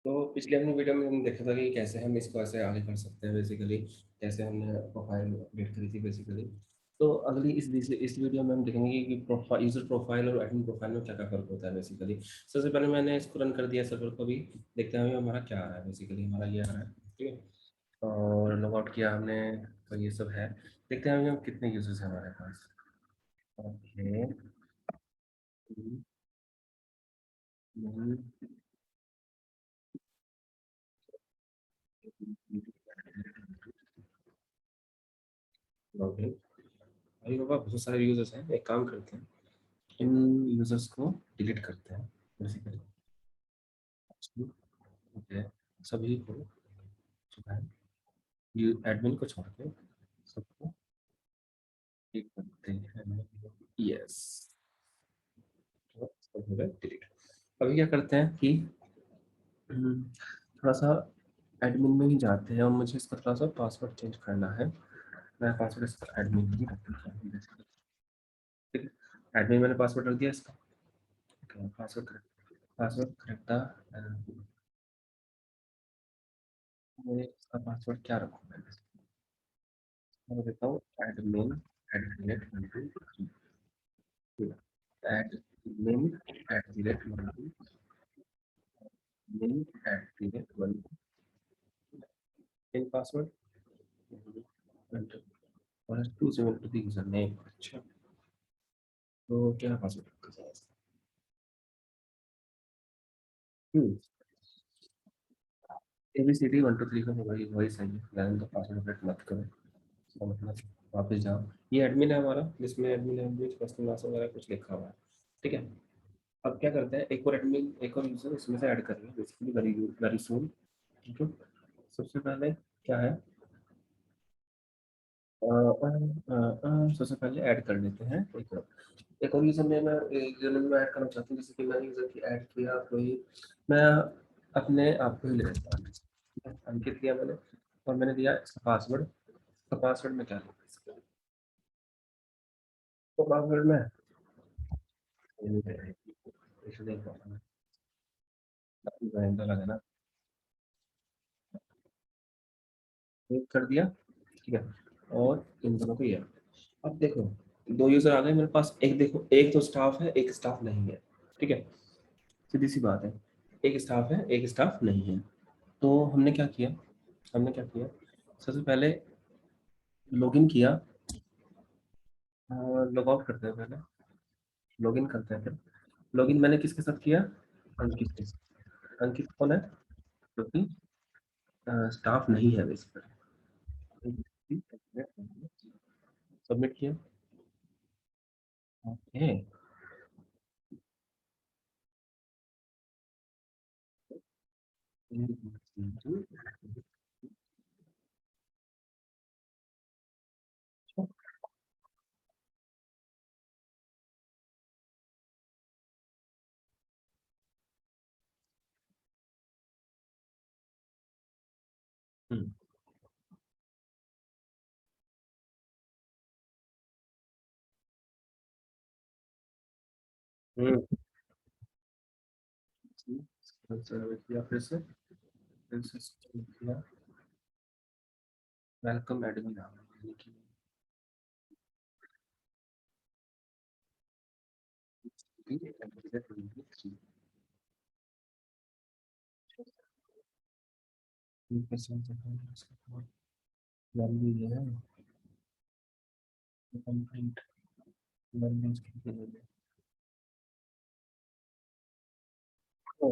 तो पिछले अपनी वीडियो में हमने देखा था कि कैसे हम इसको ऐसे आगे कर सकते हैं बेसिकली, कैसे हमने प्रोफाइल अपडेट करी थी बेसिकली। तो अगली इस वीडियो में हम देखेंगे कि प्रोफाइल, यूजर प्रोफाइल और एडमिन प्रोफाइल में क्या क्या फर्क होता है बेसिकली। सबसे पहले मैंने इसको रन कर दिया सर्वर को भी, देखते हैं हमारा क्या आ रहा है। बेसिकली हमारा ये आ रहा है, ठीक है। और लॉग आउट किया हमने, तो ये सब है। देखते हैं हम कितने यूजर्स हैं हमारे पास। ओके। लॉगिन। अरे बाबा, बहुत सारे यूजर्स हैं, एक काम करते हैं, इन यूजर्स को डिलीट करते हैं बेसिकली। ओके, सभी को जो है, ये एडमिन को छोड़ के सबको डिलीट करते हैं। यस, सब हो गया डिलीट। अभी क्या करते हैं कि थोड़ा सा एडमिन में ही जाते हैं और मुझे इसका थोड़ा सा पासवर्ड चेंज करना है। मैं पासवर्ड इसका एडमिन ही रखना है, ठीक है। एडमिन मैंने पासवर्ड रख दिया इसका। पासवर्ड करेक्ट, पासवर्ड करेक्ट था। मैं इसका पासवर्ड क्या रखूँ मैं देता हूँ, एडमिन @123, एडमिन @123 इन पासवर्ड और 272 यूजर नेम। अच्छा, तो क्या पासवर्ड रखा जाए इसका? ABCD 1 2 3 का वही वही सही है, ज़्यादा तो पासवर्ड अपडेट मत करो। इसका मतलब वापस जाओ। ये एडमिन है हमारा, जिसमें एडमिन है पर्सनल नाम वगैरह कुछ लिखा हुआ है, ठीक है। अब क्या करते हैं, एक और एडमिन, एक और यूजर इसमें से ऐड करेंगे बेसिकली, वेरी वेरी सून, ठीक है। सबसे पहले क्या है, सबसे पहले ऐड कर लेते हैं एक और यूजर नेम है, यूजर नेम में ऐड करना चाहते हैं, जैसे कि मैंने यूजर की ऐड किया कोई, मैं अपने आप को ही ले लेता हूँ, ठीक है। अंकित किया मैंने, और मैंने दिया इसका पासवर्ड। तो पासवर्ड में क्या है, तो पासवर्ड में इसलिए लगा ना, एक कर दिया, ठीक है। और इन दोनों को ये, अब देखो, दो यूजर आ गए मेरे पास। एक देखो, एक तो स्टाफ है, एक स्टाफ नहीं है, ठीक है। सीधी सी बात है, एक स्टाफ है, एक स्टाफ नहीं है। तो हमने क्या किया, सबसे पहले लॉगिन किया, लॉग आउट करते हैं पहले, लॉगिन करते हैं फिर। लॉगिन मैंने किसके साथ किया, अंकित के साथ। अंकित कौन है, क्योंकि स्टाफ नहीं है बेसिकली। सबमिट किया। ओके। हम्म। हम्म। किया फिर से किया, वेलकम एडमिन आ गया। वैल्यू ये है, कंप्लीट वैल्यू इसकी ले ले। तो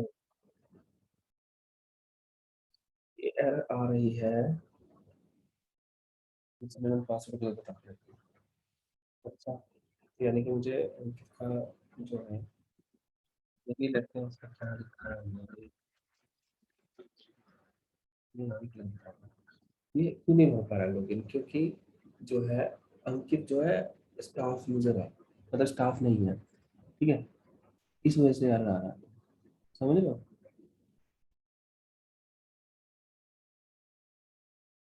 ये एरर आ रही है, इसमें मैं पासवर्ड गलत बता रहा हूँ। अच्छा, यानी कि मुझे इसका जो है, यही लगता है उसका क्या लिखा है, ये नाम क्या लिखा है? ये क्यों नहीं हो पा रहा है लॉगिन, क्योंकि जो है, अंकित जो है स्टाफ यूजर है, मतलब स्टाफ नहीं है, ठीक है। इस वजह से एरर आ रहा है, समझ रहे हो,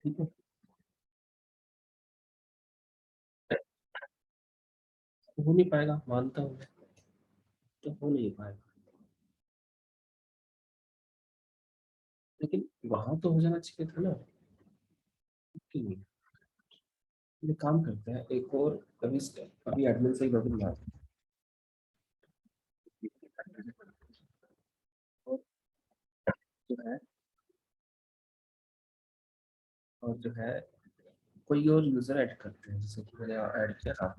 ठीक है। तो हो नहीं पाएगा, मानता हूँ मैं, तो हो नहीं पाएगा। लेकिन वहां तो हो जाना चाहिए था ना कि नहीं। ये काम करते हैं एक और, अभी अभी एडमिन से ही लॉगिन मार, और जो है, और जो है कोई और यूजर ऐड करते हैं, जैसे कि मैंने ऐड किया था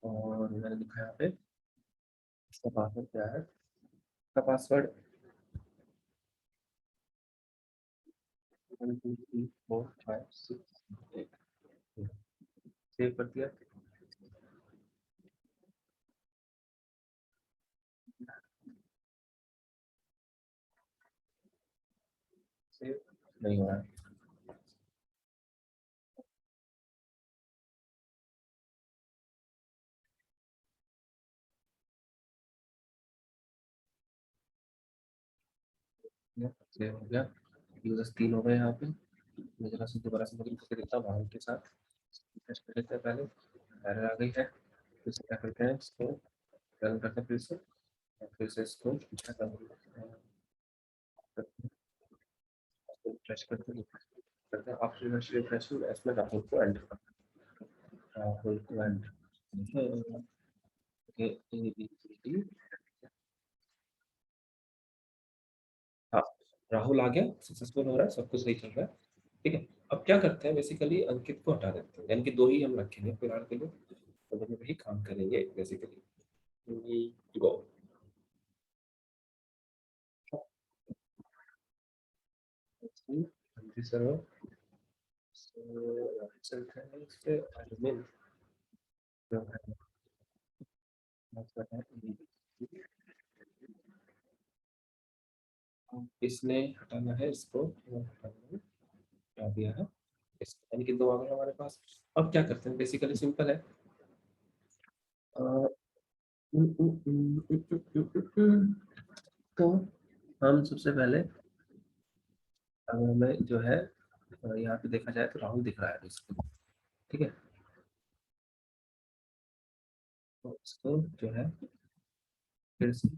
और मैंने लिखा यहाँ पे इसका पासवर्ड क्या है, इसका पासवर्ड 1 2 3 4 5 6 8, सेव कर दिया, सेव नहीं हो रहा है। सेव हो गया, यूजर्स 3 हो गए यहाँ पे। मैं जरा से दोबारा से लॉगिन करके देखता हूँ भाई के साथ, टेस्ट कर लेते हैं पहले, एरर आ गई है, फिर से क्या करते हैं इसको रन करते हैं फिर से, और फिर से इसको रिफ्रेश करते हैं, आप रिफ्रेश इसमें राहुल को एंटर करते हैं, राहुल को एंटर, हाँ, राहुल आ गया, सक्सेसफुल हो रहा है, सब कुछ सही चल रहा है। ठीक है, अब क्या करते हैं, बेसिकली अंकित को हटा देते हैं, यानी कि 2 ही हम रखेंगे फिलहाल के लिए, तो दोनों वही काम करेंगे बेसिकली। गो, सर चलते हैं इस पे एडमिन जो है, मतलब है, इसने हटाना है इसको, हटा दिया है इसको, यानी कि 2 आ गए हमारे पास। अब क्या करते हैं, बेसिकली सिंपल है, अ, तो हम सबसे पहले, अगर हमें जो है यहाँ पे देखा जाए तो राहुल दिख रहा है इसको, ठीक है, तो इसको जो है फिर से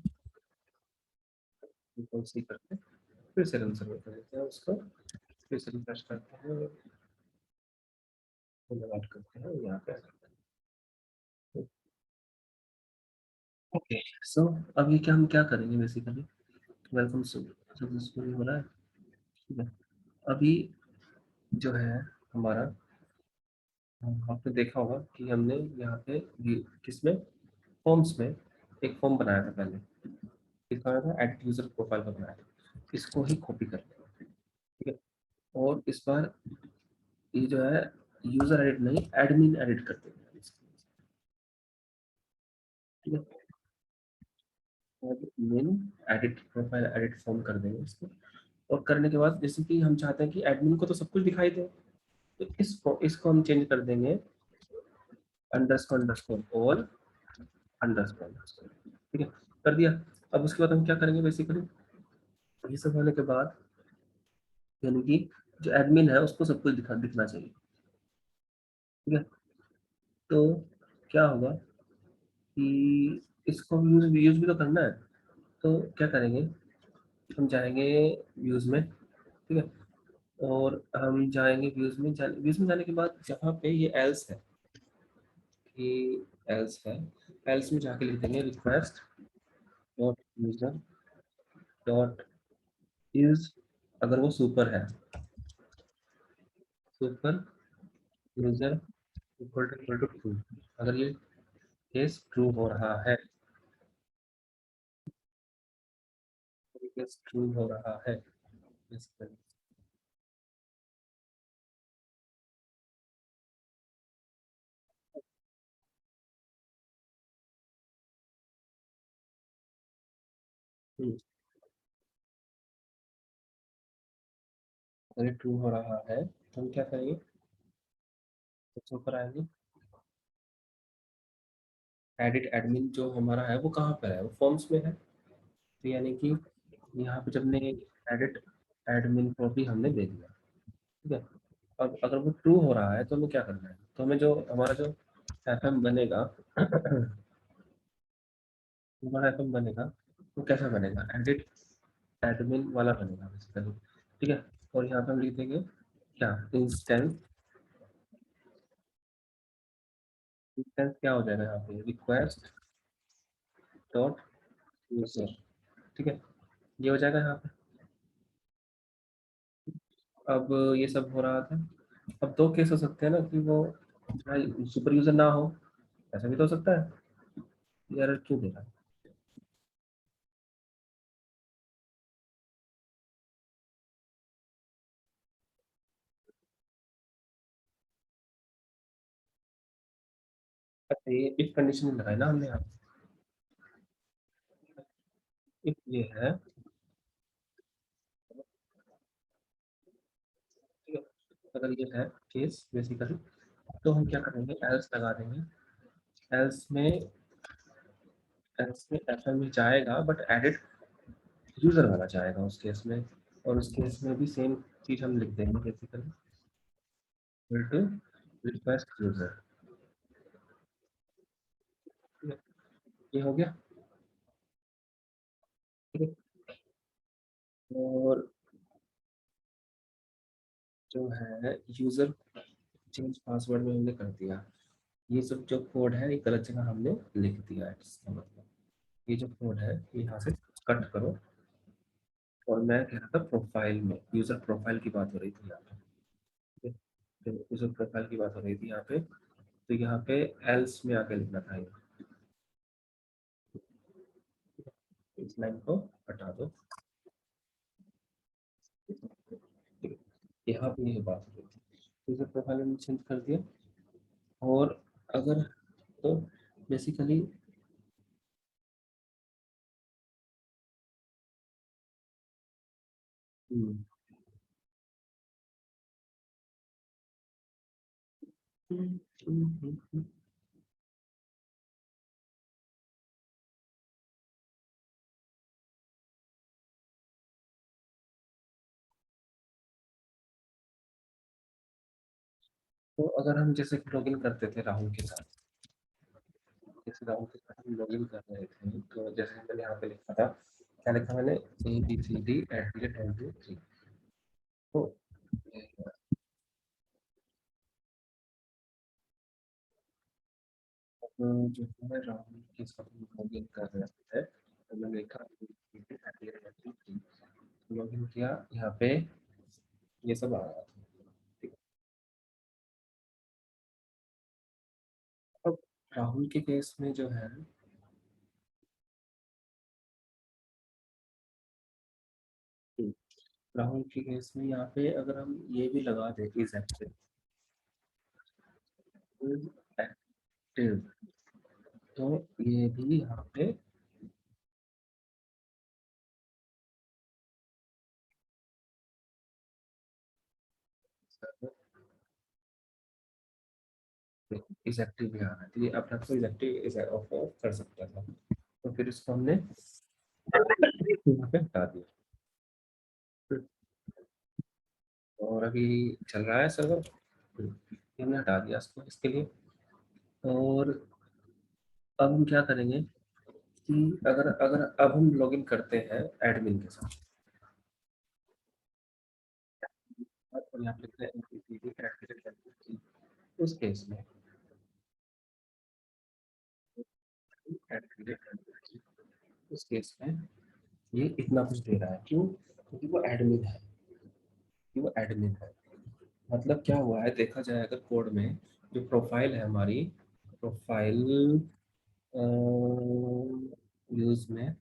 सी करके फिर से रन सर्वे कर देते हैं उसको, फिर से रिफ्रेश करते हैं, लॉग करते हैं यहाँ पे। ओके, सो अभी क्या हम क्या करेंगे बेसिकली, वेलकम सक्सेसफुल हो रहा है, ठीक है। अभी जो है हमारा, आपने देखा होगा कि हमने यहाँ पे किसमें, फॉर्म्स में एक फॉर्म बनाया था पहले, इसका नाम था एड यूजर प्रोफाइल का बनाया था, इसको ही कॉपी कर लेंगे, ठीक है। और इस बार ये जो है यूजर एडिट नहीं, एडमिन एडिट कर देंगे इसको, ठीक है, admin edit profile edit form कर देंगे इसको। और करने के बाद जैसे कि हम चाहते हैं कि एडमिन को तो सब कुछ दिखाई दे, तो इसको हम चेंज कर देंगे अंडरस्कोर ऑल अंडरस्कोर, ठीक है, कर दिया। अब उसके बाद हम क्या करेंगे बेसिकली, ये सब होने के बाद, यानी कि जो एडमिन है उसको सब कुछ दिखना चाहिए, ठीक है। तो क्या होगा कि इसको यूज भी तो करना है, तो क्या करेंगे, हम जाएंगे व्यूज में, ठीक है, और हम जाएंगे व्यूज में जाने के बाद जहाँ पे ये एल्स है, कि एल्स है, एल्स में जाके लिख देंगे request dot user dot is, अगर वो सुपर है, super user equal to true, अगर ये केस ट्रू हो रहा है, केस ट्रू हो रहा है, अगर ये ट्रू हो रहा है तो हम क्या करेंगे, सबसे ऊपर आएंगे, एडिट एडमिन जो हमारा है वो कहाँ पर है, वो फॉर्म्स में है, तो यानी कि यहाँ पे जब ने एडिट एडमिन को भी हमने दे दिया, ठीक है। अब अगर वो ट्रू हो रहा है तो हमें क्या करना है, तो हमें जो हमारा जो एफएम बनेगा हमारा एफएम बनेगा, वो कैसा बनेगा, एडिट एडमिन वाला बनेगा बेसिकली, ठीक है। और यहाँ पे हम लिख देंगे क्या, इंस्टेंस। इंस्टेंस क्या हो जाएगा यहाँ पे, रिक्वेस्ट डॉट यूजर। ठीक है, ये हो जाएगा यहाँ पे। अब ये सब हो रहा था। अब दो केस हो सकते हैं ना कि वो सुपर यूजर ना हो, ऐसा भी तो हो सकता है। ये एरर क्यों दे रहा है? अच्छा, ये इफ कंडीशन लगाई ना हमने यहाँ। इफ ये है, ठीक है, अगर ये है केस बेसिकली, तो हम क्या करेंगे, एल्स लगा देंगे। एल्स में, एल्स में एफएम में जाएगा बट एडिट यूजर वाला जाएगा उस केस में। और उस केस में भी सेम चीज हम लिख देंगे बेसिकली, टू रिक्वेस्ट यूजर। ये हो गया। ठीक है। और जो है यूजर चेंज पासवर्ड में हमने कर दिया। ये सब जो कोड है ये गलत जगह हमने लिख दिया है, इसका मतलब ये जो कोड है ये यहाँ से कट करो। और मैं कह रहा था प्रोफाइल में, यूजर प्रोफाइल की बात हो रही थी यहाँ पे। ठीक है? तो यूजर प्रोफाइल की बात हो रही थी यहाँ पे, तो यहाँ पे एल्स में आके लिखना था ये। इस लाइन को हटा दो। ठीक है, यहाँ पे ये बात हो रही थी, यूजर प्रोफाइल में चेंज कर दिया। और अगर, तो बेसिकली, तो अगर हम जैसे लॉगिन करते थे राहुल के साथ, जैसे राहुल के साथ हम लॉगिन कर रहे थे, तो जैसे मैंने यहाँ पे लिखा था, क्या लिखा मैंने, ABCD@123। तो जो है राहुल के साथ हम लॉगिन कर रहे थे, तो मैंने लिखा ABCD@123, लॉगिन किया यहाँ पे, ये सब आ रहा था। ठीक है। अब राहुल के केस में जो है, राहुल के केस में यहाँ पे अगर हम ये भी लगा दें इज एक्टिव, इज एक्टिव, तो ये भी यहाँ पे इज एक्टिव भी आ रहा है, तो ये अपने आप को इज एक्टिव इज ऑफ कर सकता था। तो फिर इसको हमने यहाँ पे हटा दिया। और अभी चल रहा है सर्वर, हमने हटा दिया इसको इसके लिए। और अब हम क्या करेंगे कि अगर अगर अब हम लॉगिन करते हैं एडमिन के साथ, और यहाँ पे लिखते हैं MPPT@123, उस केस में उस केस में ये इतना कुछ दे रहा है, क्यों, क्योंकि वो एडमिन है, कि वो एडमिन है। मतलब क्या हुआ है, देखा जाए अगर कोड में, जो प्रोफाइल है हमारी, प्रोफाइल यूज में,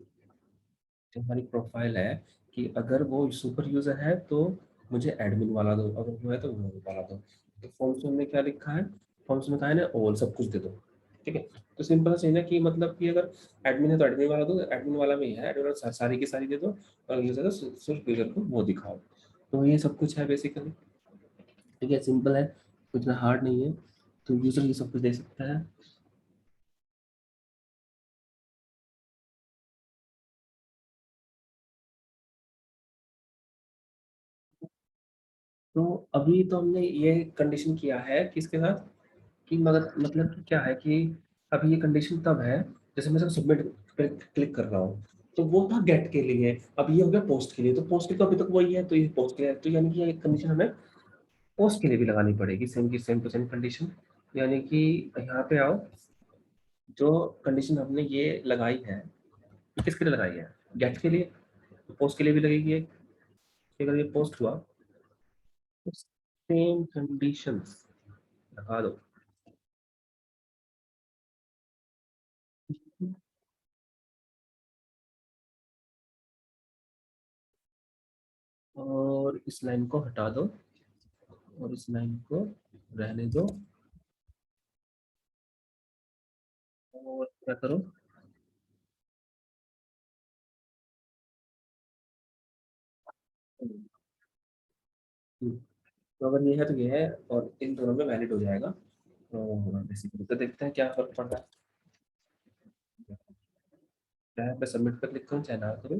जो हमारी प्रोफाइल है, कि अगर वो सुपर यूजर है तो मुझे एडमिन वाला दो, अगर वो है तो वो वाला दो। तो फॉर्म्स में हमने क्या लिखा है, फॉर्म्स में कहा है ना ऑल सब कुछ दे दो। ठीक है, तो सिंपल से ना कि मतलब कि अगर एडमिन है तो एडमिन वाला दो, एडमिन वाला में ही है एडमिन वाला सारी की सारी दे दो, और यूजर है तो सिर्फ यूजर को वो दिखाओ। तो ये सब कुछ है बेसिकली। ठीक है, सिंपल है, कुछ ना हार्ड नहीं है। तो यूजर ये सब कुछ दे सकता है। तो अभी तो हमने ये कंडीशन किया है किसके साथ, कि मगर मतलब कि क्या है कि अभी ये कंडीशन तब है, जैसे मैं सब सबमिट क्लिक कर रहा हूँ, तो वो था गेट के लिए। अब ये हो गया पोस्ट के लिए, तो पोस्ट के लिए तो अभी तक वही है, तो ये पोस्ट के लिए, तो यानी कि ये कंडीशन हमें पोस्ट के लिए भी लगानी पड़ेगी, सेम की सेम टू सेम कंडीशन। यानी कि यहाँ पे आओ, जो कंडीशन हमने ये लगाई है, ये किसके लिए लगाई है? गेट के लिए। पोस्ट के लिए भी लगेगी एक, कि अगर ये पोस्ट हुआ तो सेम कंडीशंस लगा दो। और इस लाइन को हटा दो, और इस लाइन को रहने दो, और क्या करो, तो अगर ये है तो ये है, और इन दोनों में वैलिड हो जाएगा। तो बेसिकली तो देखते हैं क्या फर्क पड़ रहा है। चाहे मैं सबमिट पर क्लिक करूँ चाहे ना करूँ,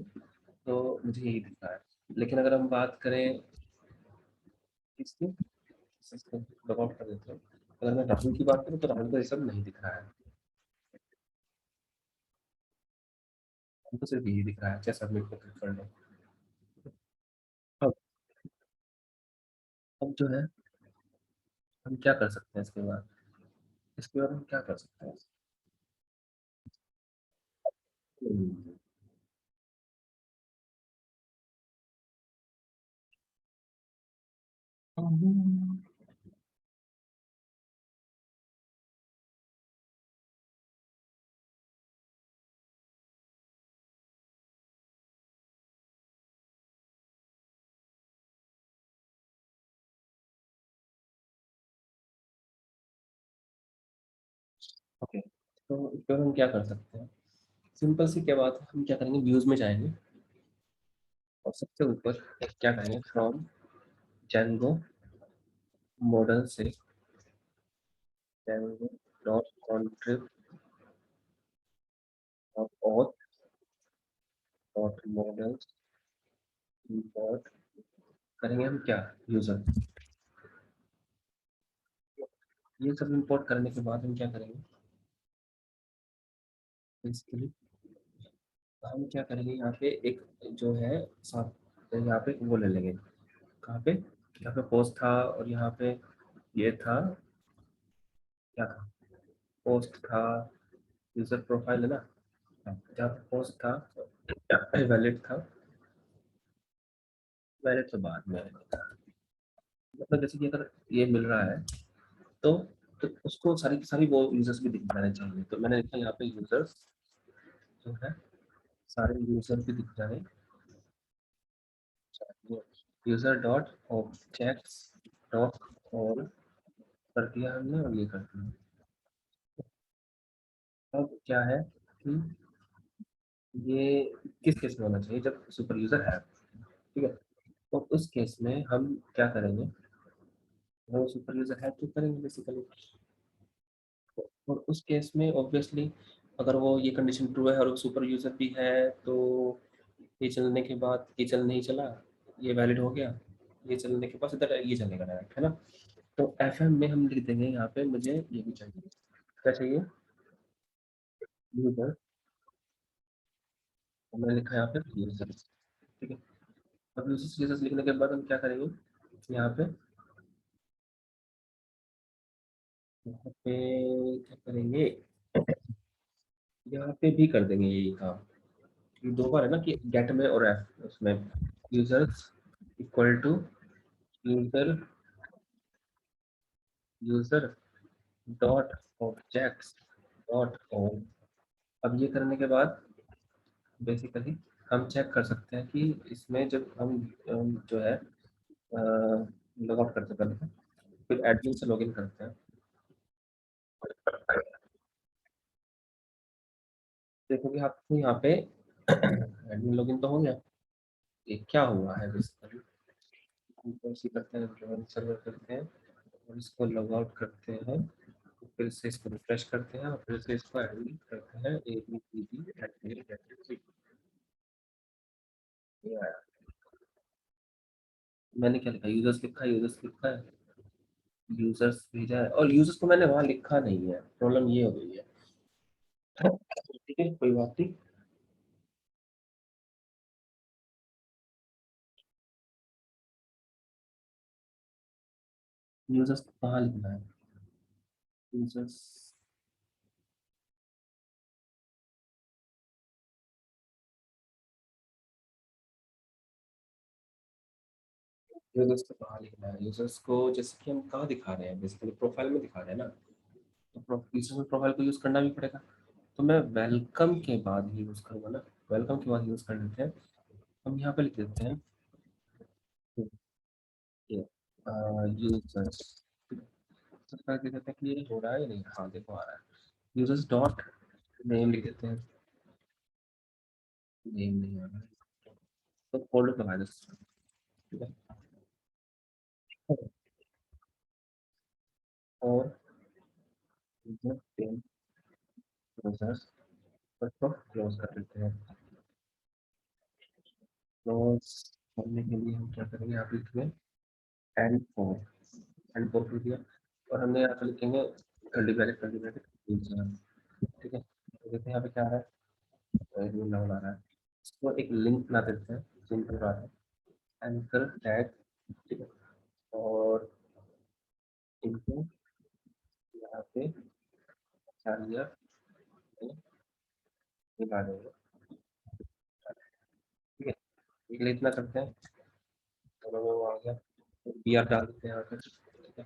तो मुझे यही दिख रहा है। लेकिन अगर हम बात करें इसकी, लॉग आउट कर देते हैं। अगर मैं राहुल की बात करूँ तो राहुल को ये सब नहीं दिख रहा है, हमको सिर्फ यही दिख रहा है, चाहे सबमिट पर क्लिक कर लो। अब अब जो है, हम क्या कर सकते हैं इसके बाद? इसके बाद हम क्या कर सकते हैं? हम्म, ओके, तो इसके बाद हम क्या कर सकते हैं? सिंपल सी क्या बात है, हम क्या करेंगे, व्यूज में जाएंगे, और सबसे ऊपर क्या करेंगे, फ्रॉम जेंगो मॉडल से Django dot contrib dot auth dot model dot, करेंगे हम क्या, यूजर। ये सब इंपोर्ट करने के बाद हम क्या करेंगे, बेसिकली हम क्या करेंगे, यहाँ पे एक जो है साथ, यहाँ पे वो ले लेंगे, कहाँ पे, यहाँ पे पोस्ट था, और यहाँ पे ये था, क्या था, पोस्ट था, यूजर प्रोफाइल है ना, जहाँ पे पोस्ट था, वैलिड था, वैलिड तो बाद में आएगा। मतलब जैसे कि अगर ये मिल रहा है, तो तो उसको सारी की सारी वो यूजर्स भी दिख जाने चाहिए, तो मैंने लिखा यहाँ पे यूजर्स जो है, सारे यूजर भी दिख जाने चाहिए। यूजर डॉट ऑब्जेक्ट्स डॉट और कर दिया हमने, और ये कर दिया। अब क्या है कि ये किस केस में होना चाहिए, जब सुपर यूजर है, ठीक है, तो उस केस में हम क्या करेंगे, वो सुपर यूजर है तो करेंगे बेसिकली। और उस केस में ऑब्वियसली अगर वो ये कंडीशन ट्रू है और वो सुपर यूजर भी है, तो ये चलने के बाद, ये चल नहीं चला, ये वैलिड हो गया, ये चलने के बाद इधर ये चलेगा डायरेक्ट, है ना। तो एफ एम में हम लिख देंगे यहाँ पे, मुझे ये भी चाहिए, क्या चाहिए, यूजर, मैंने लिखा है यहाँ पे यूजर, ठीक है। अब यूजर्स यूजर्स लिखने के बाद हम क्या करेंगे, यहाँ पे, यहाँ पे क्या करेंगे, यहाँ पे भी कर देंगे यही काम। ये दो बार है ना कि गेट में और एफ उसमें, users equal to user, user dot objects dot on. अब ये करने के बाद बेसिकली हम चेक कर सकते हैं कि इसमें जब हम जो है लॉग आउट करते पहले, फिर एडमिन से लॉगिन करते हैं। देखोगे आपको यहाँ पे एडमिन लॉगिन तो हो गया, ये क्या हुआ है बेसिकली, ऐसे करते हैं, रन सर्वर करते हैं, और इसको लॉग आउट करते हैं, फिर से इसको रिफ्रेश करते हैं, और फिर से इसको एडमिन करते हैं, A B C D at, ये आया। मैंने क्या लिखा, यूजर्स लिखा है, यूजर्स लिखा है, यूजर्स भेजा है, और यूजर्स को मैंने वहां लिखा नहीं है, प्रॉब्लम ये हो गई है। ठीक है, कोई बात नहीं। यूजर्स कहाँ लिखना है? यूजर्स, यूजर्स को कहाँ लिखना है? यूजर्स को जैसे कि हम कहाँ दिखा रहे हैं, बेसिकली प्रोफाइल में दिखा रहे हैं ना, तो यूजर में प्रोफाइल को यूज करना भी पड़ेगा। तो मैं वेलकम के बाद ही यूज करूंगा ना, वेलकम के बाद यूज कर लेते हैं। हम यहाँ पे लिख देते हैं यूजर्स, सर्च करके देखते हैं कि ये हो रहा है या नहीं। हाँ देखो आ रहा है। यूजर्स डॉट नेम लिख देते हैं, नेम नहीं आ रहा है तो फोल्डर लगा देते हैं। ठीक है, और यूजर टेन यूजर्स को क्लोज कर देते हैं। क्लोज करने के लिए हम क्या करेंगे, यहाँ पे लिखेंगे एंड फोर, एंड फोर कर दिया, और हमने यहाँ पे लिखेंगे कर्ली ब्रैकेट यूजर। ठीक है, तो देखते हैं यहाँ पे क्या आ रहा है, एडमिन नाम आ रहा है। इसको एक लिंक बना देते हैं, सिंपल बात है, एंकर टैग। ठीक है, और इनको यहाँ पे चार्जर में निकाल देंगे। ठीक है, ये लिए इतना करते हैं, दोनों में वो आ गया। बी आर डाल देते हैं यहाँ पे। ठीक है,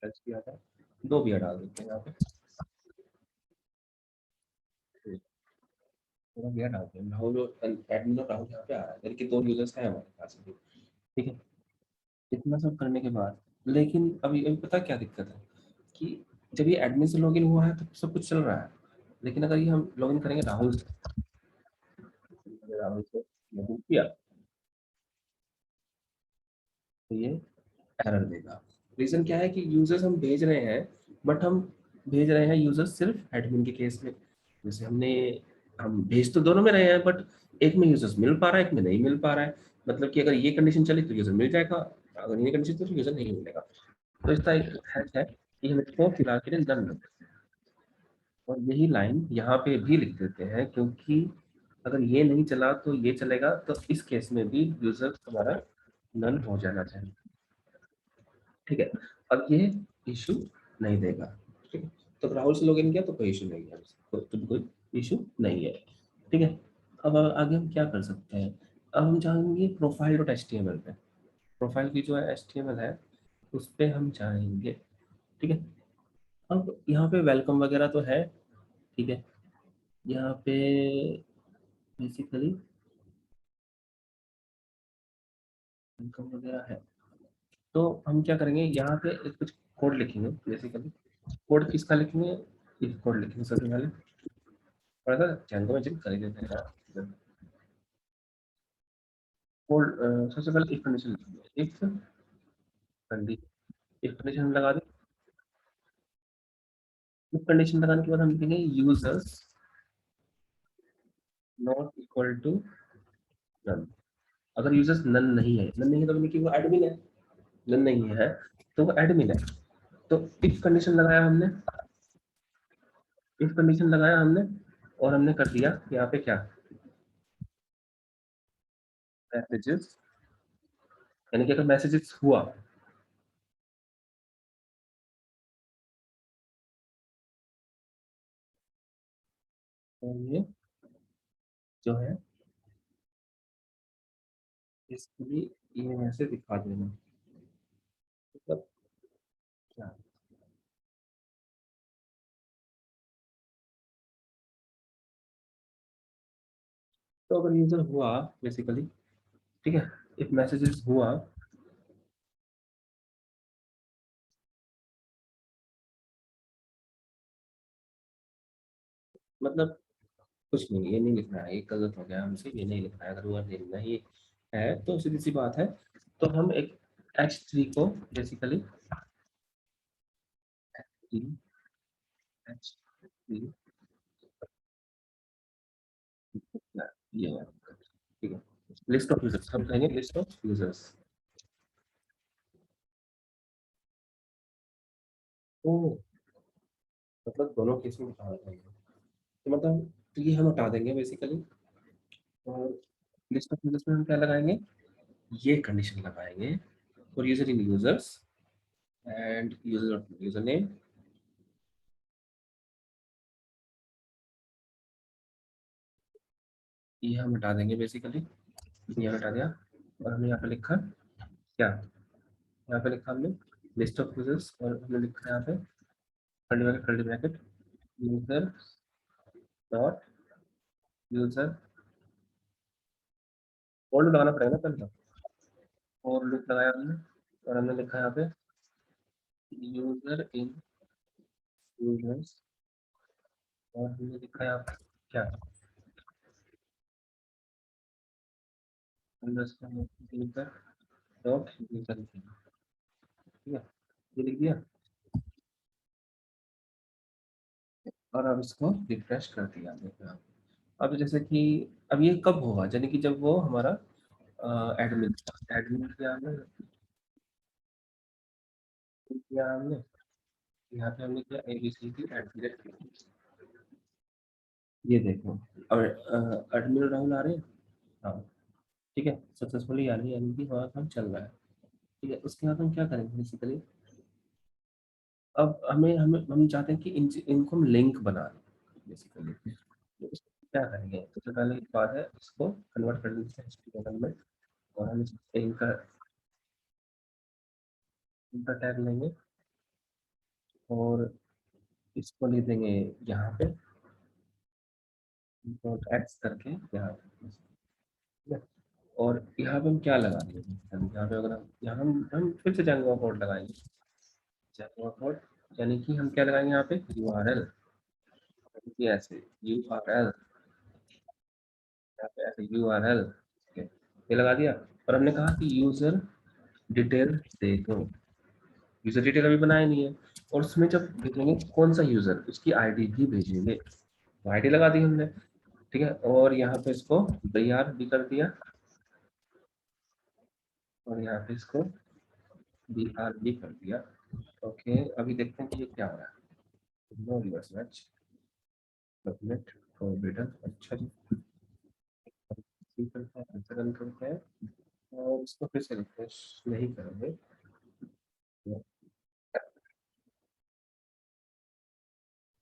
एच बी आता है, दो बी आर डाल देते हैं यहाँ पे। थोड़ा बी आर डालते हैं, राहुल एडमिन और राहुल यहाँ पे आ रहा है, यानी कि दो यूजर्स हैं हमारे पास अभी। ठीक है, इतना सब करने के बाद, लेकिन अभी अभी पता क्या दिक्कत है कि जब ये एडमिन से लॉगिन हुआ है तो सब कुछ चल रहा है, लेकिन अगर ये हम लॉगिन करेंगे राहुल से, राहुल से लॉगिन किया तो ये एरर देगा। रीजन क्या है कि यूजर्स हम भेज रहे हैं, बट हम भेज रहे हैं यूजर्स सिर्फ एडमिन के केस में। जैसे हम भेज तो दोनों में रहे हैं, बट एक में यूजर्स मिल पा रहा है, एक में नहीं मिल पा रहा है। मतलब कि अगर ये कंडीशन चली तो यूजर मिल जाएगा, अगर ये कंडीशन चली तो यूजर नहीं मिलेगा। तो इसका एक हैक है कि हम इसको फिलहाल के लिए डन रखते हैं, और यही लाइन यहाँ पे भी लिख देते हैं, क्योंकि अगर ये नहीं चला तो ये चलेगा, तो इस केस में भी यूजर हमारा नन हो जाना चाहिए। ठीक है, अब ये इशू नहीं देगा। ठीक है, तो राहुल से लॉगिन किया तो कोई इशू नहीं है, कोई इशू नहीं है। ठीक है, अब आगे हम क्या कर सकते हैं, अब हम जाएंगे profile dot H T M L पे। प्रोफाइल की जो है एच टी एम एल है, उस पर हम जाएंगे। ठीक है, अब यहाँ पे वेलकम वगैरह तो है। ठीक है, यहाँ पे बेसिकली वेलकम वगैरह है, तो हम क्या करेंगे, यहाँ पे कुछ कोड लिखेंगे बेसिकली। कोड किसका लिखेंगे, इफ कोड लिखेंगे सबसे पहले। थोड़ा सा जंगल में कर ही देते हैं यार। कोड सबसे पहले इफ कंडीशन लिखेंगे, इफ कंडीशन लगा दें। इफ कंडीशन लगाने के बाद हम लिखेंगे users not equal to none. अगर यूजर्स नन नहीं है, नन नहीं है तो मतलब कि वो एडमिन है, नन नहीं है तो वो एडमिन है। तो इफ कंडीशन लगाया हमने, इफ कंडीशन लगाया हमने, और हमने कर दिया यहाँ पे क्या, मैसेजेस, यानी कि अगर मैसेजेस हुआ, तो ये जो है इसके लिए ये मैसेज दिखा देना, मतलब क्या। तो अगर यूजर हुआ बेसिकली, ठीक है, इफ मैसेजेस हुआ, मतलब कुछ नहीं, ये नहीं लिखना है, ये गलत हो गया हमसे, ये नहीं लिखना है। अगर वो नहीं है तो सीधी सी बात है, तो हम एक H3 को बेसिकली H3 ये है। ठीक है, लिस्ट ऑफ यूजर्स हम कहेंगे, लिस्ट ऑफ यूजर्स। तो मतलब दोनों केस में हटा देंगे, तो मतलब तो ये हम हटा देंगे बेसिकली। और लिस्ट ऑफ यूजर्स में हम क्या लगाएंगे, ये कंडीशन लगाएंगे for user in users and user name, ये हम हटा देंगे बेसिकली, ये हटा दिया। और हमने यहाँ पे लिखा क्या, यहाँ पे लिखा हमने लिस्ट ऑफ यूजर्स, और हमने लिखा यहाँ पे curly bracket user dot user, old लगाना पड़ेगा ना पहले तो, और लूप लगाया हमने, और हमने लिखा यहाँ पे यूजर इन यूजर्स, और हमने लिखा यहाँ पे क्या, यूजर डॉट यूजर, ठीक है, ये लिख दिया। और अब इसको रिफ्रेश कर दिया देखना। अब जैसे कि अब ये कब होगा, यानी कि जब वो हमारा एडमिन एडमिन किया हमने, यहाँ पे हमने किया एबीसी की एट, ये देखो, और एडमिन राहुल आ रहे हैं। हाँ, ठीक है, सक्सेसफुली यानी कि हमारा काम चल रहा है। ठीक है, उसके बाद हम क्या करेंगे बेसिकली, अब हमें हमें हम चाहते हैं कि इनको हम लिंक बना दें बेसिकली। तो इसको क्या करेंगे, सबसे पहले एक बात है, इसको कन्वर्ट कर देते हैं HTML में, और हम इनका इनका टैग लेंगे, और इसको ले देंगे यहाँ पे डॉट एक्स करके यहाँ पे, ठीक है। और यहाँ पे हम क्या लगा देंगे, यहाँ पे अगर यहाँ हम फिर से जांगो कोड लगाएंगे, जांगो कोड, यानी कि हम क्या लगाएंगे यहाँ पे URL, ऐसे URL, यहाँ पे ऐसे URL, ठीक है, ये लगा दिया। और हमने कहा कि यूजर डिटेल दे दो, यूजर डिटेल अभी बनाया नहीं है, और उसमें जब भेजेंगे कौन सा यूजर, उसकी आईडी भी भेजेंगे, तो आईडी लगा दी हमने, ठीक है। और यहाँ पे इसको BR भी कर दिया, और यहाँ पे इसको BR भी कर दिया। ओके, अभी देखते हैं कि ये क्या हो रहा है। No reverse match, submit forbidden, अच्छा जी, करते हैं, आंसर रन करते हैं, और इसको फिर से रिफ्रेश नहीं करेंगे।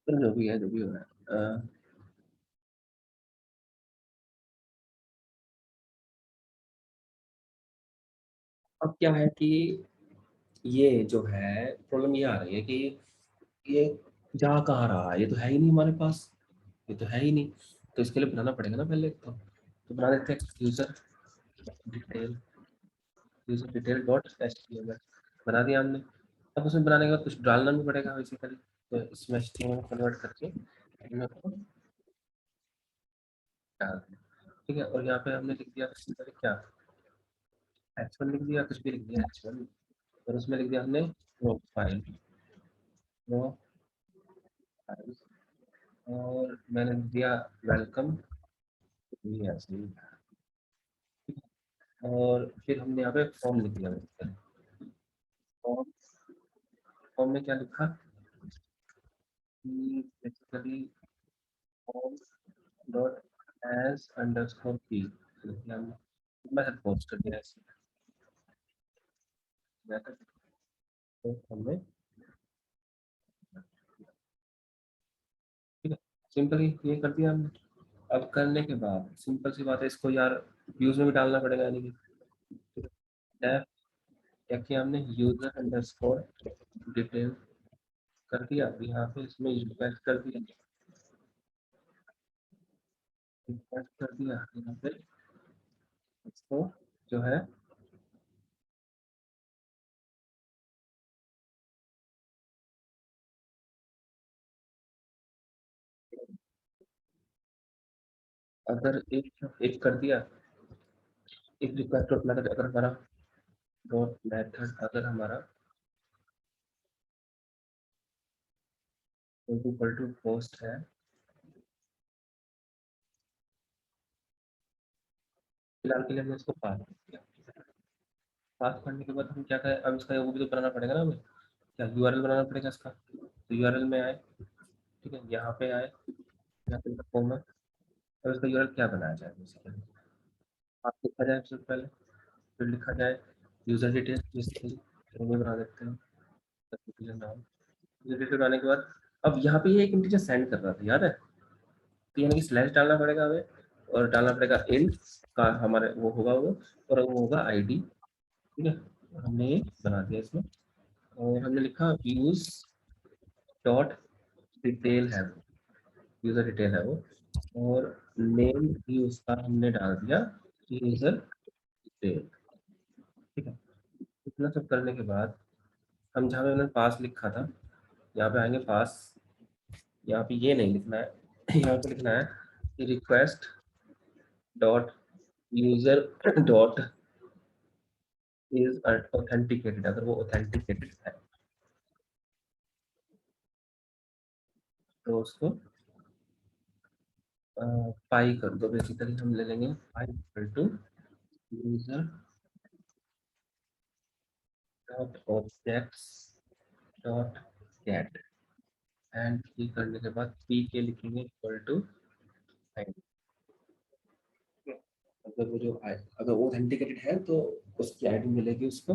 तो जो भी है, जो भी हो रहा है, अब क्या है कि ये जो है प्रॉब्लम ये आ रही है कि ये जा कहाँ रहा है, ये तो है ही नहीं हमारे पास, ये तो है ही नहीं। तो इसके लिए बनाना पड़ेगा ना पहले, तो बना देते हैं detail, user detail dot HTML, बना दिया हमने। अब उसमें बनाने के बाद कुछ डालना भी पड़ेगा बेसिकली, तो इसमें HTML कन्वर्ट करके HTML को डाल दें, ठीक है। और यहाँ पे हमने लिख दिया बेसिकली क्या, H1 लिख दिया, कुछ भी लिख दिया H1, और उसमें लिख दिया हमने प्रोफाइल, प्रोफाइल, और मैंने लिख दिया वेलकम, ऐसे ही। और फिर हमने यहाँ पे फॉर्म लिख दिया, फॉर्म, फॉर्म में क्या लिखा कि basically form dot as underscore की, मैथड पोस्ट कर दिया ऐसे, मैथड पोस्ट हमने, ठीक है, सिंपली ये कर दिया हमने। अब करने के बाद सिंपल सी बात है, इसको यार व्यूज में भी डालना पड़ेगा, यानी कि टैब क्या किया हमने, यूजर अंडरस्कोर डिटेल कर दिया, यहाँ पे इसमें रिक्वेस्ट कर दिया, रिक्वेस्ट कर दिया यहाँ पे, इसको जो है, अगर एक एक कर दिया, एक रिक्वेस्ट डॉट मेथड अगर हमारा डॉट मेथड अगर हमारा इक्वल टू पोस्ट है, फिलहाल के लिए हमने इसको पास कर दिया। पास करने के बाद हम क्या करें, अब इसका वो भी तो बनाना पड़ेगा ना हमें, क्या URL बनाना पड़ेगा इसका, तो URL में आए, ठीक है, यहाँ पे आए, यहाँ पे फॉर्म है, और इसका URL क्या बनाया जाए बेसिकली, आप लिखा जाए सबसे पहले, फिर लिखा जाए यूजर डिटेल, बेसिकली बना देते हैं नाम। यूजर डिटेल बनाने के बाद अब यहाँ पे ये एक इंटीजर सेंड कर रहा था, याद है? तो यानी कि स्लैश डालना पड़ेगा हमें, और डालना पड़ेगा इंट का हमारे वो होगा वो, और वो होगा आईडी। ठीक है, हमने ये बना दिया इसमें, और हमने लिखा यूज डॉट डिटेल है वो, यूजर डिटेल है वो, और नेम भी उसका हमने डाल दिया यूजर डिटेल। ठीक है, इतना सब करने के बाद हम जहाँ पे हमने पास लिखा था, यहाँ पे आएंगे पास, यहाँ पे ये नहीं लिखना है, यहाँ पे लिखना है request dot user dot is authenticated, अगर वो ऑथेंटिकेटेड है तो उसको पाई कर दो। बेसिकली हम ले लेंगे pi equal to user dot objects dot get, and ये करने के बाद पी के लिखेंगे इक्वल टू आईडी। अगर वो जो अगर वो ऑथेंटिकेटेड है तो उसकी आईडी मिलेगी उसको।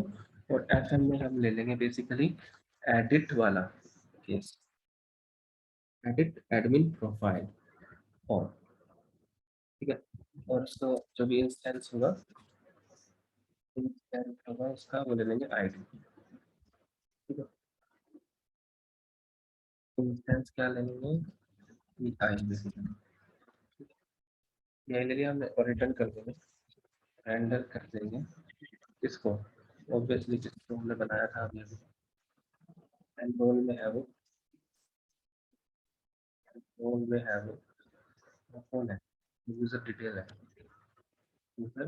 और एफएम में हम ले लेंगे बेसिकली एडिट वाला केस, एडिट एडमिन प्रोफाइल और, ठीक है, और उसका जो भी इंस्टेंस होगा, इंस्टेंस होगा उसका वो ले लेंगे आईडी। ठीक है, इंस्टेंस क्या ले लेंगे, आई बेसिकली, ये ले लिया हमने, और रिटर्न कर देंगे, रेंडर कर देंगे इसको, ऑब्वियसली जिसको हमने बनाया था अभी अभी, एंड रोल में है वो, रोल में है वो कौन है, यूजर डिटेल है, user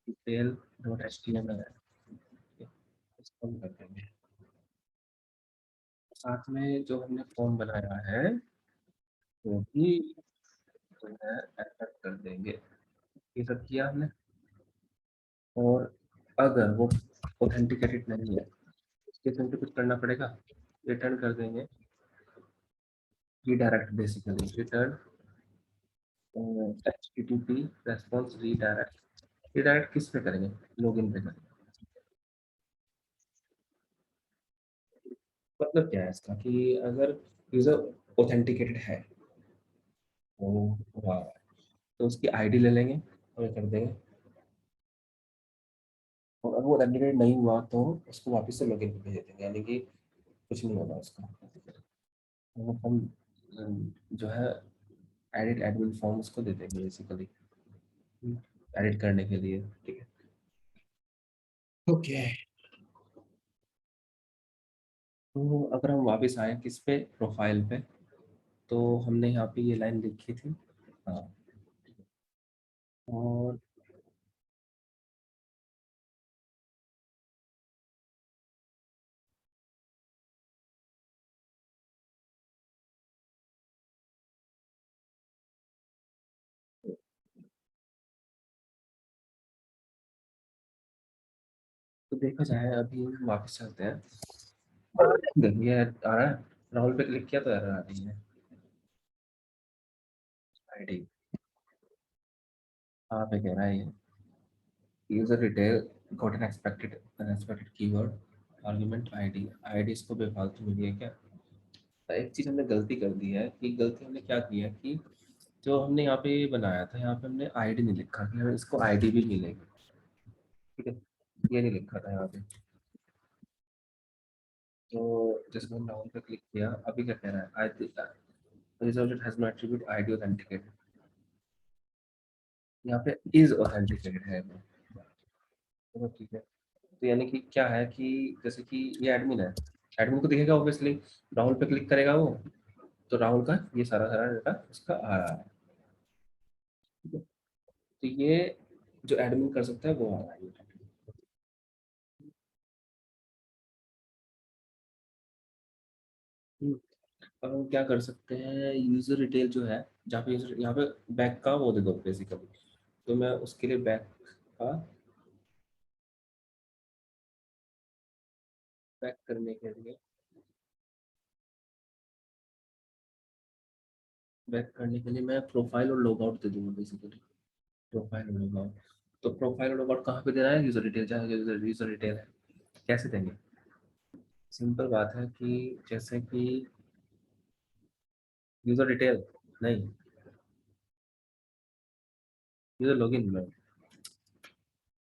detail dot H T M L है। ठीक है, इसको हम कर देंगे। साथ में जो हमने फॉर्म बनाया है वो भी जो है ऐड कर देंगे। ये सब किया हमने, और अगर वो ऑथेंटिकेटेड नहीं है इसके लिए कुछ करना पड़ेगा, रिटर्न कर देंगे redirect, basically return HTTP response redirect. Redirect किस पे करेंगे, लॉगिन पे करेंगे। मतलब क्या है इसका कि अगर यूजर ऑथेंटिकेटेड है तो वाह, तो उसकी आईडी ले लेंगे और ये कर देंगे, और अगर वो ऑथेंटिकेटेड नहीं हुआ तो उसको वापस से लॉगिन पे भेज देंगे, यानी कि कुछ नहीं होगा उसका। वो हम जो है एडिट एडमिन फॉर्म उसको दे देंगे बेसिकली, एडिट करने के लिए। ठीक है, ओके। तो अगर हम वापस आए किस पे, प्रोफाइल पे, तो हमने यहाँ पे ये लाइन लिखी थी। हाँ, और तो देखा जाए, अभी हम वापस चलते हैं। देखिए आ रहा है, राहुल पे क्लिक किया तो एरर आ रही है, आईडी हाँ पे कह रहा है ये user detail got an expected unexpected keyword argument ID. ID इसको बेफालतू मिली है क्या? तो एक चीज हमने गलती कर दी है, कि गलती हमने क्या की है कि जो हमने यहाँ पे बनाया था, यहाँ पे हमने आईडी नहीं लिखा कि हमें इसको आईडी भी मिलेगी। ठीक है, ये नहीं लिखा था यहाँ पे। तो जैसे हमने राउंड पे क्लिक किया, अभी क्या कह रहा है, I result has no attribute ID authenticated, यहाँ पे इज ऑथेंटिकेटेड है वो। चलो ठीक है, तो यानी कि क्या है कि जैसे कि ये एडमिन है, एडमिन को दिखेगा ऑब्वियसली, राहुल पे क्लिक करेगा वो, तो राहुल का ये सारा सारा डेटा उसका आ रहा है। ठीक है, तो ये जो एडमिन कर सकता है वो आ रहा है। हम्म, अब हम क्या कर सकते हैं, यूजर डिटेल जो है, जहाँ पे यूजर, यहाँ पे बैक का वो दे दो बेसिकली, तो मैं उसके लिए बैक का, बैक करने के लिए, बैक करने के लिए मैं प्रोफाइल और लॉग आउट दे दूंगा बेसिकली, प्रोफाइल और लॉग आउट। तो प्रोफाइल लॉगआउट कहाँ पे देना है? यूजर डिटेल, जहाँ यूजर डिटेल है। कैसे देंगे? सिंपल बात है कि जैसे कि यूजर डिटेल नहीं, यूजर लॉगिन में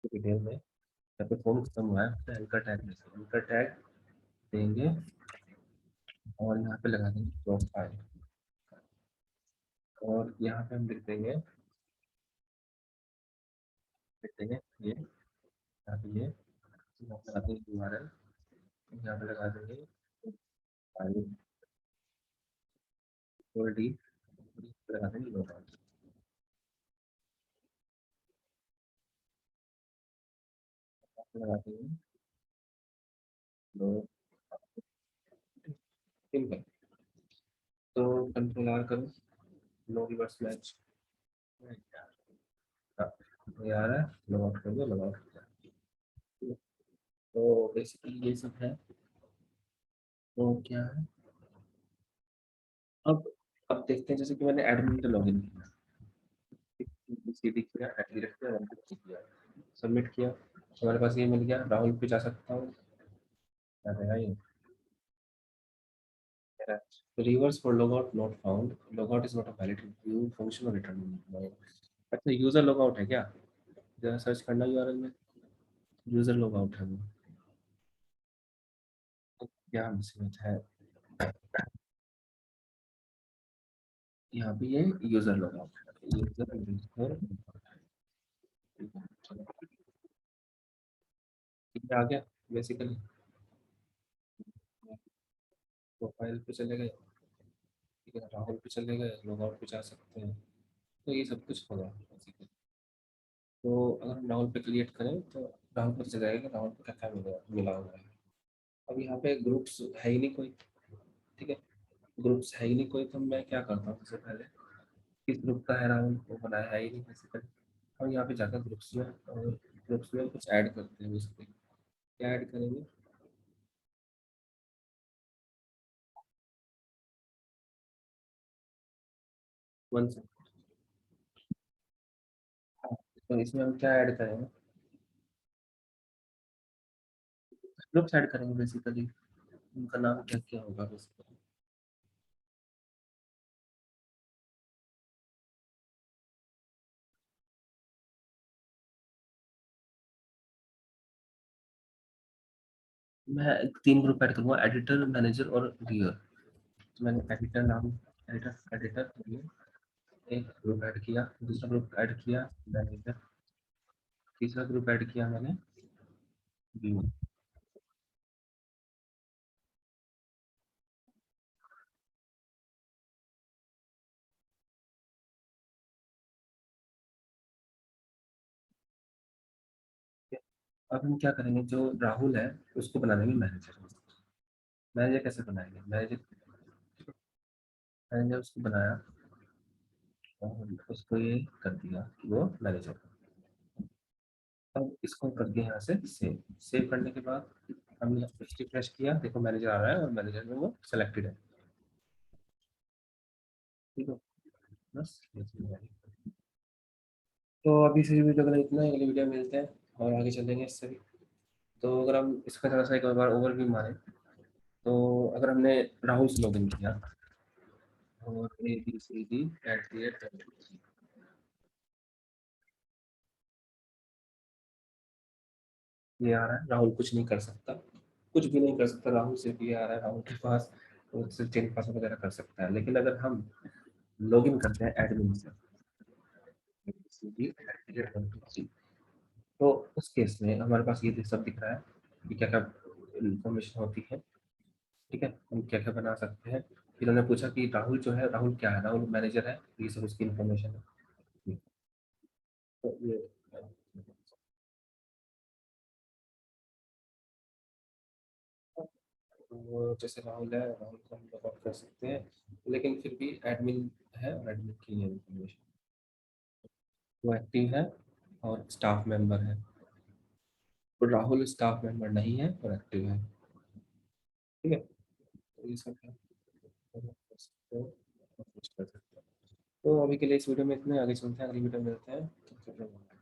डिटेल में यहाँ पे फॉर्म खत्म हुआ है तो एंकर टैग में से एंकर टैग देंगे और यहाँ पे लगा देंगे प्रोफाइल और यहाँ पे हम लिख देंगे ये यहाँ पे ये यहाँ पे लगा देंगे URL, यहाँ पे लगा देंगे फाइल और डी लगा देंगे लोग लगा देंगे लोग सिंपल। तो कंट्रोल आर करो, नो रिवर्स मैच ये आ रहा है, लॉग आउट कर दो, लॉग आउट कर दो। तो बेसिकली ये सब है। तो क्या है अब अब देखते हैं, जैसे कि मैंने एडमिन पे लॉगिन किया, सीडी किया, डायरेक्ट किया, रन किया, सबमिट किया, हमारे पास ये मिल गया, राहुल पे जा सकता हूँ, क्या रहेगा ये reverse for log out not found, log out is not a valid view function और रिटर्न। अच्छा यूजर लॉग आउट है क्या? जरा सर्च करना यूआरएल में, यूजर लॉग आउट है वो। तो क्या मुसीबत है, यहाँ पे ये यूजर लॉग आउट है, यूजर ठीक है, आ गया बेसिकली। प्रोफाइल पे चले गए, ठीक है, राहुल पे चले गए, लॉग आउट पे जा सकते हैं। तो ये सब कुछ होगा बेसिकली। तो अगर हम राहुल पे क्रिएट करें तो राहुल पर चले जाएगा, राहुल को क्या क्या मिला हुआ है। अब यहाँ पे ग्रुप्स है ही नहीं कोई, ठीक है, ग्रुप्स है ही नहीं कोई, तो मैं क्या करता हूँ सबसे पहले, किस ग्रुप का है राहुल, वो बनाया है ही नहीं बेसिकली। हम यहाँ पे जाकर ग्रुप्स में और ग्रुप्स में कुछ ऐड करते हैं बेसिकली। क्या ऐड करेंगे? वन से, हाँ, तो इसमें हम क्या ऐड करेंगे? ग्रुप्स ऐड करेंगे बेसिकली, उनका नाम क्या क्या होगा बेसिकली। मैं तीन ग्रुप ऐड करूंगा, एडिटर, मैनेजर और व्यूअर। तो मैंने एडिटर नाम, एडिटर एडिटर के लिए एक ग्रुप ऐड किया, दूसरा ग्रुप ऐड किया मैनेजर, तीसरा ग्रुप ऐड किया मैंने व्यूअर। अब हम क्या करेंगे, जो राहुल है उसको बना देंगे मैनेजर। मैनेजर कैसे बनाएंगे? मैनेजर उसको बनाया और उसको ये कर दिया कि वो मैनेजर। अब इसको कर दिया यहाँ से सेव, सेव करने के बाद हमने रिफ्रेश किया, देखो मैनेजर आ रहा है और मैनेजर में वो सिलेक्टेड है, ठीक है, बस ये चीज़ है। तो अभी से वीडियो का इतना ही, अगली वीडियो में मिलते हैं और आगे चलेंगे इससे भी। तो अगर हम इसका थोड़ा सा एक बार ओवरव्यू मारें, तो अगर हमने राहुल से लॉगिन किया और ABCD@, ये आ रहा है, राहुल कुछ नहीं कर सकता, कुछ भी नहीं कर सकता राहुल, सिर्फ ये आ रहा है राहुल के पास, वो सिर्फ चेंज पासवर्ड वगैरह कर सकता है। लेकिन अगर हम लॉगिन करते हैं एडमिन से ABCD@, तो उस केस में हमारे पास ये सब दिख रहा है कि क्या क्या इंफॉर्मेशन होती है, ठीक है, हम क्या क्या बना सकते हैं। फिर उन्होंने पूछा कि राहुल जो है, राहुल क्या है, राहुल मैनेजर है, ये सब उसकी इन्फॉर्मेशन है। तो ये वो जैसे राहुल है, राहुल को हम लॉग आउट कर सकते हैं, लेकिन फिर भी एडमिन है और एडमिन की ये इन्फॉर्मेशन, वो एक्टिव है और स्टाफ मेंबर है। तो राहुल स्टाफ मेंबर नहीं है और एक्टिव है, ठीक है, तो ये सब है, तो हम कर सकते हैं और कुछ कर सकते हैं। तो अभी के लिए इस वीडियो में इतना ही, आगे चलते हैं, अगली वीडियो में मिलते हैं।